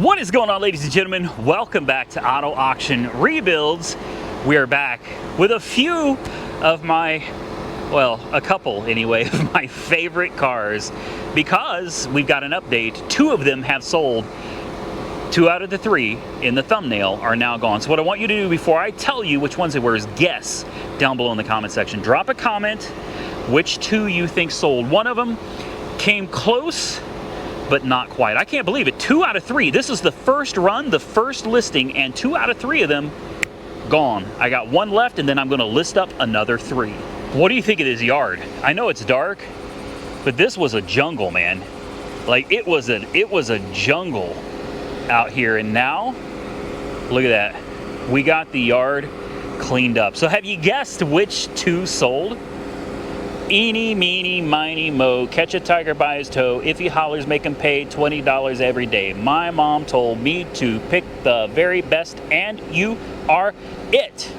What is going on, ladies and gentlemen? Welcome back to Auto Auction Rebuilds. We are back with a few of my, well, a couple anyway, of my favorite cars because we've got an update. Two of them have sold. 2 out of the 3 in the thumbnail are now gone. So what I want you to do before I tell you which ones they were is guess down below in the comment section. Drop a comment which 2 you think sold. One of them came close, but not quite. I can't believe it. 2 out of 3. This is the first run, the first listing, and 2 out of 3 of them gone. I got 1 left, and then I'm going to list up another 3. What do you think of this yard? I know it's dark, but this was a jungle, man. Like it was a jungle out here, and now look at that. We got the yard cleaned up. So have you guessed which 2 sold? Eeny, meeny, miny, mo, catch a tiger by his toe. If he hollers, make him pay $20 every day. My mom told me to pick the very best, and you are it.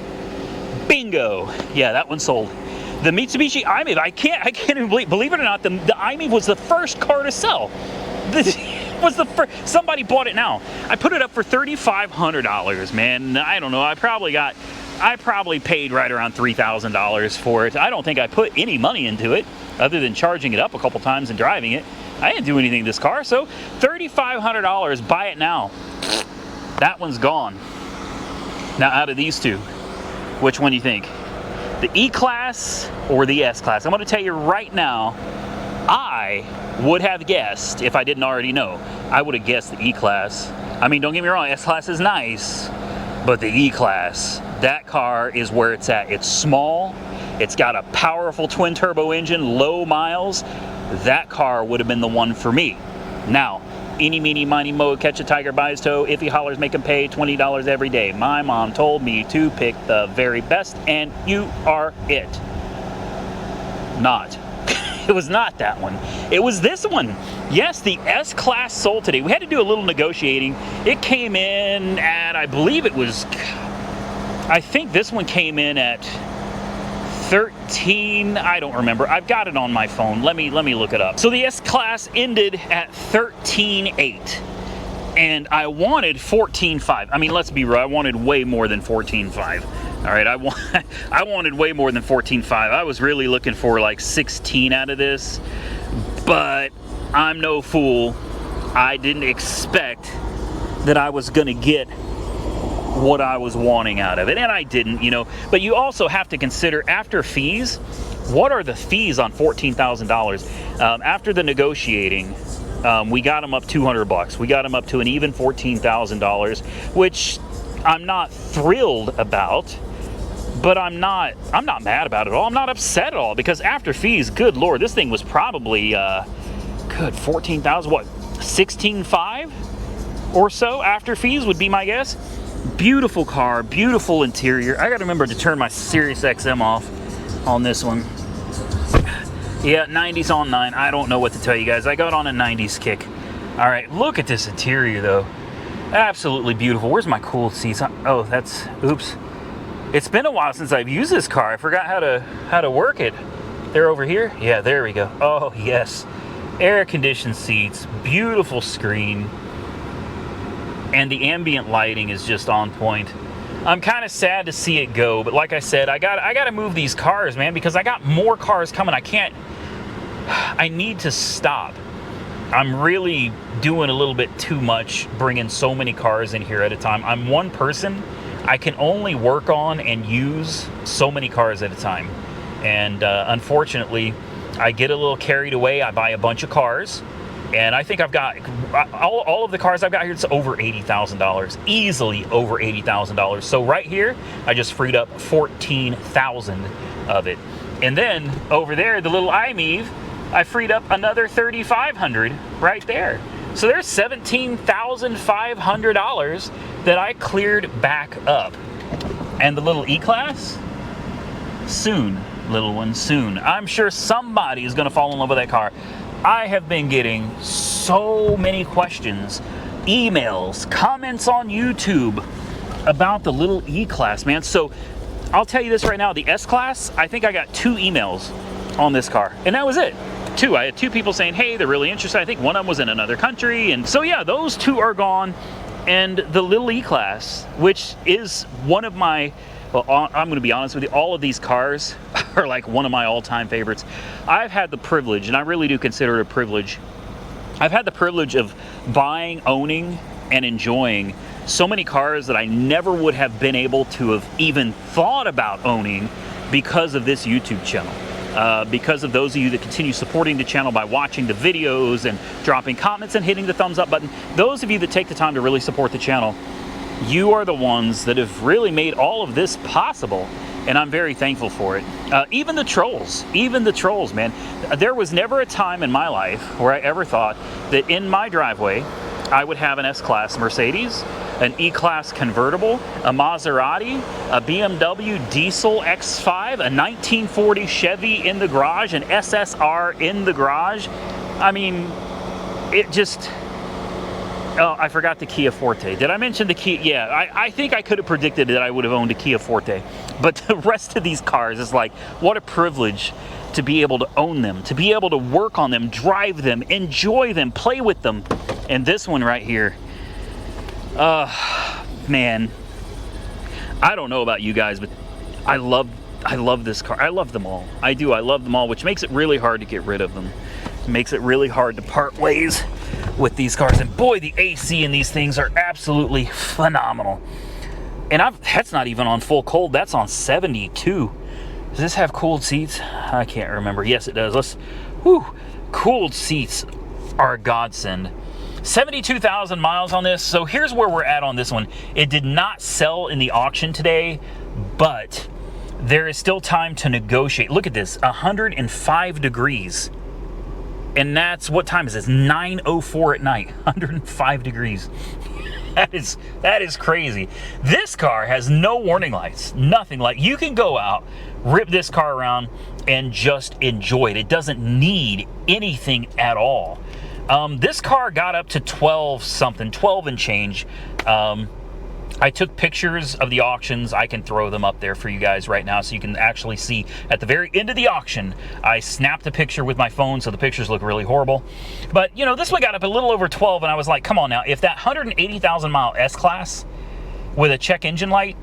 Bingo. Yeah, that one sold. The Mitsubishi iMiEV. I can't even believe it or not, the iMiEV was the first car to sell. This was the first. Somebody bought it now. I put it up for $3,500, man. I don't know. I probably paid right around $3,000 for it. I don't think I put any money into it other than charging it up a couple times and driving it. I didn't do anything to this car, so $3,500, buy it now. That one's gone. Now out of these 2, which one do you think? The E-Class or the S-Class? I'm going to tell you right now, I would have guessed, if I didn't already know, I would have guessed the E-Class. I mean, don't get me wrong, S-Class is nice, but the E-Class, that car is where it's at. It's small, it's got a powerful twin turbo engine, low miles. That car would have been the one for me. Now, eeny, meeny, miny, mo, catch a tiger by his toe. If he hollers, make him pay $20 every day. My mom told me to pick the very best, and you are it. Not. It was not that one. It was this one. Yes, the S-Class sold today. We had to do a little negotiating. It came in at, I believe it was, I think this one came in at 13, I don't remember. I've got it on my phone. Let me look it up. So the S-Class ended at 13.8. And I wanted 14.5. I mean, let's be real, I wanted way more than 14.5. All right, I wanted way more than 14.5. I was really looking for like 16 out of this, but I'm no fool. I didn't expect that I was gonna get what I was wanting out of it, and I didn't, you know. But you also have to consider, after fees, what are the fees on $14,000? After the negotiating, we got them up $200. We got them up to an even $14,000, which I'm not thrilled about. But I'm not mad about it at all. I'm not upset at all, because after fees, good Lord, this thing was probably, good, 14,000, what, 16.5 or so after fees would be my guess. Beautiful car, beautiful interior. I gotta remember to turn my Sirius XM off on this one. Yeah, 90s on 9. I don't know what to tell you guys. I got on a 90s kick. All right, look at this interior though. Absolutely beautiful. Where's my cool seats? Oh, that's, oops. It's been a while since I've used this car. I forgot how to work it. They're over here? Yeah, there we go. Oh, yes. Air-conditioned seats, beautiful screen, and the ambient lighting is just on point. I'm kind of sad to see it go, but like I said, I got to move these cars, man, because I got more cars coming. I need to stop. I'm really doing a little bit too much, bringing so many cars in here at a time. I'm one person. I can only work on and use so many cars at a time. And unfortunately, I get a little carried away. I buy a bunch of cars, and I think I've got, all of the cars I've got here, it's over $80,000. Easily over $80,000. So right here, I just freed up 14,000 of it. And then over there, the little iMiEV, I freed up another 3,500 right there. So there's $17,500 that I cleared back up. And the little E-Class? Soon, little one, soon. I'm sure somebody is gonna fall in love with that car. I have been getting so many questions, emails, comments on YouTube about the little E-Class, man. So I'll tell you this right now, the S-Class, I think I got 2 emails on this car, and that was it. two. I had two people saying, hey, they're really interested. I think one of them was in another country. And so yeah, those two are gone. And the little E-Class, which is one of my, well, I'm going to be honest with you, all of these cars are like one of my all-time favorites. I've had the privilege, and I really do consider it a privilege, I've had the privilege of buying, owning, and enjoying so many cars that I never would have been able to have even thought about owning because of this YouTube channel. Because of those of you that continue supporting the channel by watching the videos and dropping comments and hitting the thumbs up button, those of you that take the time to really support the channel, you are the ones that have really made all of this possible, and I'm very thankful for it. Even the trolls, man. There was never a time in my life where I ever thought that in my driveway I would have an S-Class Mercedes, an E-Class convertible, a Maserati, a BMW diesel X5, a 1940 Chevy in the garage, an SSR in the garage. I mean, it just... Oh, I forgot the Kia Forte. Did I mention the Kia? Yeah, I think I could have predicted that I would have owned a Kia Forte. But the rest of these cars is like, what a privilege to be able to own them, to be able to work on them, drive them, enjoy them, play with them. And this one right here, man, I don't know about you guys, but I love this car. I love them all. I do. I love them all, which makes it really hard to get rid of them. It makes it really hard to part ways with these cars. And boy, the AC in these things are absolutely phenomenal. And that's not even on full cold. That's on 72. Does this have cooled seats? I can't remember. Yes, it does. Cooled seats are a godsend. 72,000 miles on this. So here's where we're at on this one. It did not sell in the auction today, but there is still time to negotiate. Look at this, 105 degrees. And that's, what time is this? 9:04 at night, 105 degrees. That is crazy. This car has no warning lights, nothing. Like, you can go out, rip this car around, and just enjoy it. It doesn't need anything at all. This car got up to 12 and change. I took pictures of the auctions. I can throw them up there for you guys right now so you can actually see at the very end of the auction. I snapped a picture with my phone, so the pictures look really horrible. But, you know, this one got up a little over 12, and I was like, come on now. If that 180,000 mile S-Class with a check engine light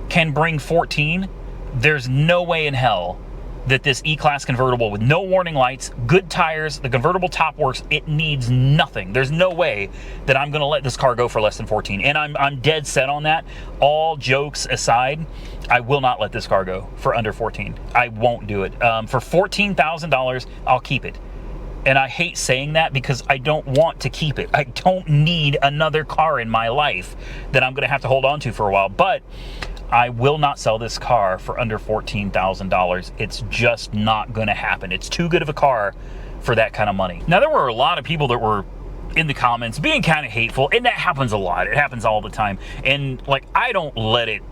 can bring 14, there's no way in hell that this E-Class convertible with no warning lights, good tires, the convertible top works, it needs nothing. There's no way that I'm going to let this car go for less than 14. And I'm dead set on that. All jokes aside, I will not let this car go for under 14. I won't do it. For $14,000, I'll keep it. And I hate saying that because I don't want to keep it. I don't need another car in my life that I'm going to have to hold on to for a while. But I will not sell this car for under $14,000. It's just not going to happen. It's too good of a car for that kind of money. Now, there were a lot of people that were in the comments being kind of hateful, and that happens a lot. It happens all the time. And like, I don't let it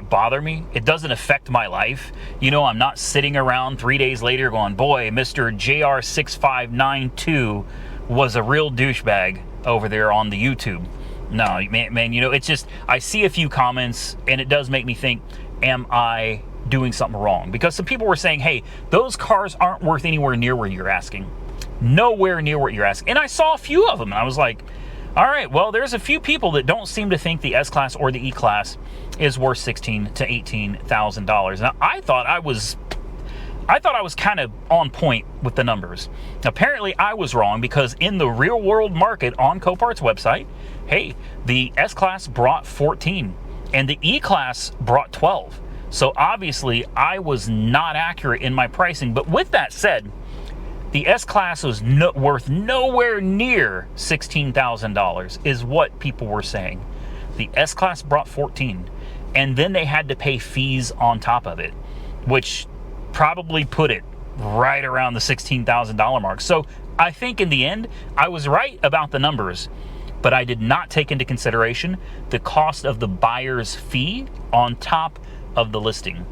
bother me. It doesn't affect my life. You know, I'm not sitting around 3 days later going, boy, Mr. JR6592 was a real douchebag over there on the YouTube. No, man, you know, it's just, I see a few comments, and it does make me think, am I doing something wrong? Because some people were saying, hey, those cars aren't worth anywhere near where you're asking. Nowhere near what you're asking. And I saw a few of them, and I was like, all right, well, there's a few people that don't seem to think the S-Class or the E-Class is worth $16,000 to $18,000. Now, I thought I was kind of on point with the numbers. Apparently, I was wrong, because in the real world market on Copart's website, hey, the S-Class brought 14 and the E-Class brought 12. So obviously, I was not accurate in my pricing. But with that said, the S-Class was worth nowhere near $16,000 is what people were saying. The S-Class brought 14, and then they had to pay fees on top of it, which probably put it right around the $16,000 mark. So I think in the end, I was right about the numbers, but I did not take into consideration the cost of the buyer's fee on top of the listing.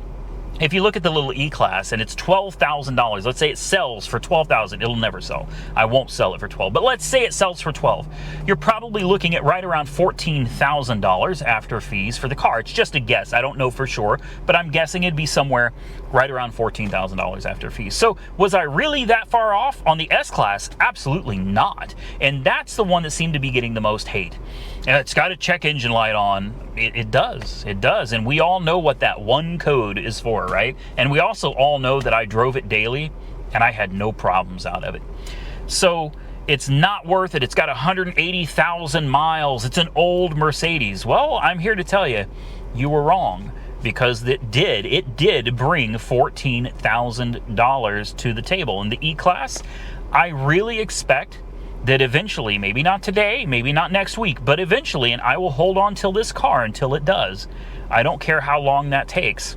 if you look at the little E-Class and it's $12,000, let's say it sells for $12,000, it'll never sell. I won't sell it for 12, but let's say it sells for 12. You're probably looking at right around $14,000 after fees for the car. It's just a guess. I don't know for sure, but I'm guessing it'd be somewhere right around $14,000 after fees. So was I really that far off on the S-Class? Absolutely not. And that's the one that seemed to be getting the most hate. It's got a check engine light on. It does. It does. And we all know what that one code is for, right? And we also all know that I drove it daily and I had no problems out of it. So it's not worth it. It's got 180,000 miles. It's an old Mercedes. Well, I'm here to tell you, you were wrong, because it did bring $14,000 to the table. In the E-Class, I really expect that eventually, maybe not today, maybe not next week, but eventually, and I will hold on till this car until it does. I don't care how long that takes.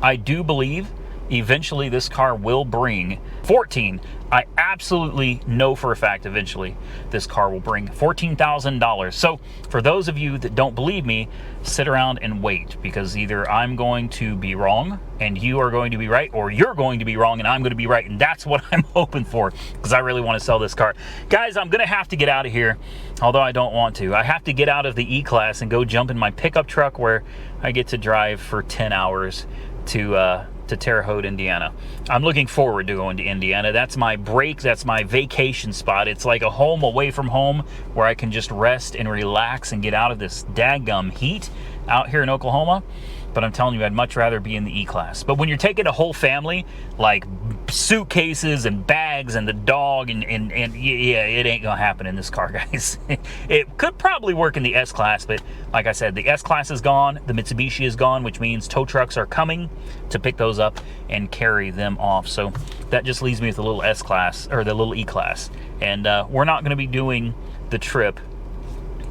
I do believe eventually this car will bring 14. I absolutely know for a fact eventually this car will bring $14,000. So for those of you that don't believe me, sit around and wait, because either I'm going to be wrong and you are going to be right, or you're going to be wrong and I'm going to be right. And that's what I'm hoping for, because I really want to sell this car. Guys, I'm going to have to get out of here, although I don't want to. I have to get out of the E-Class and go jump in my pickup truck where I get to drive for 10 hours to Terre Haute, Indiana. I'm looking forward to going to Indiana. That's my break. That's my vacation spot. It's like a home away from home where I can just rest and relax and get out of this daggum heat out here in Oklahoma. But I'm telling you, I'd much rather be in the E-Class. But when you're taking a whole family, like suitcases and bags and the dog, and yeah, it ain't gonna happen in this car, guys. It could probably work in the S-Class, but like I said, the S-Class is gone, the Mitsubishi is gone, which means tow trucks are coming to pick those up and carry them off. So that just leaves me with the little S-Class, or the little E-Class. And we're not gonna be doing the trip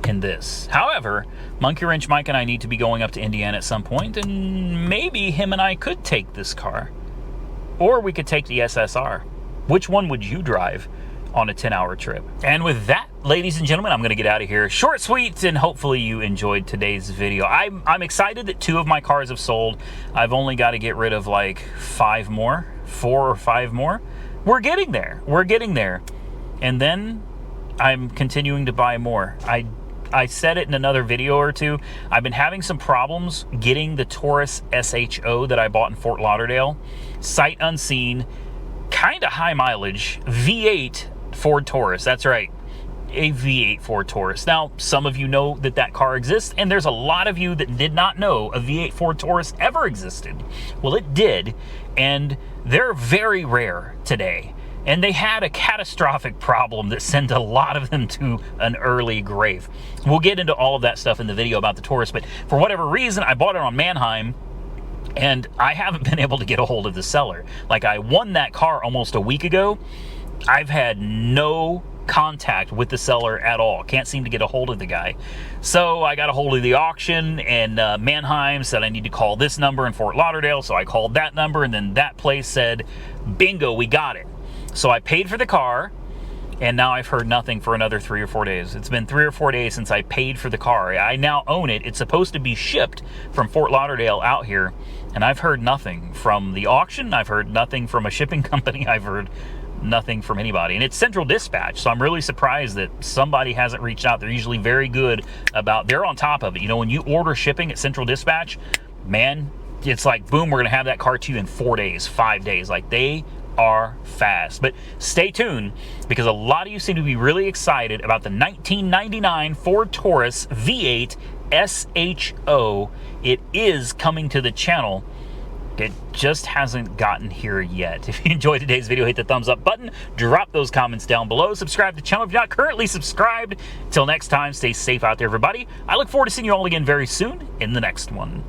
in this. However, Monkey Wrench Mike and I need to be going up to Indiana at some point, and maybe him and I could take this car. Or we could take the SSR. Which one would you drive on a 10-hour trip? And with that, ladies and gentlemen, I'm going to get out of here. Short, sweet, and hopefully you enjoyed today's video. I'm excited that 2 of my cars have sold. I've only got to get rid of like 4 or 5 more. We're getting there. We're getting there. And then I'm continuing to buy more. I said it in another video or two. I've been having some problems getting the Taurus SHO that I bought in Fort Lauderdale. Sight unseen, kind of high mileage, V8 Ford Taurus. That's right, a V8 Ford Taurus. Now, some of you know that that car exists, and there's a lot of you that did not know a V8 Ford Taurus ever existed. Well, it did, and they're very rare today. And they had a catastrophic problem that sent a lot of them to an early grave. We'll get into all of that stuff in the video about the Taurus, but for whatever reason, I bought it on Manheim, and I haven't been able to get a hold of the seller. Like, I won that car almost a week ago. I've had no contact with the seller at all. Can't seem to get a hold of the guy. So I got a hold of the auction, and Manheim said I need to call this number in Fort Lauderdale, so I called that number, and then that place said, bingo, we got it. So I paid for the car, and now I've heard nothing for another 3 or 4 days. It's been 3 or 4 days since I paid for the car. I now own it. It's supposed to be shipped from Fort Lauderdale out here, and I've heard nothing from the auction. I've heard nothing from a shipping company. I've heard nothing from anybody. And it's Central Dispatch, so I'm really surprised that somebody hasn't reached out. They're usually very good about, they're on top of it. You know, when you order shipping at Central Dispatch, man, it's like, boom, we're going to have that car to you in 4 days, 5 days. Like, they are fast. But stay tuned, because a lot of you seem to be really excited about the 1999 Ford Taurus V8 SHO. It is coming to the channel. It just hasn't gotten here yet. If you enjoyed today's video, hit the thumbs up button, drop those comments down below, subscribe to the channel if you're not currently subscribed. Till next time, stay safe out there, everybody. I look forward to seeing you all again very soon in the next one.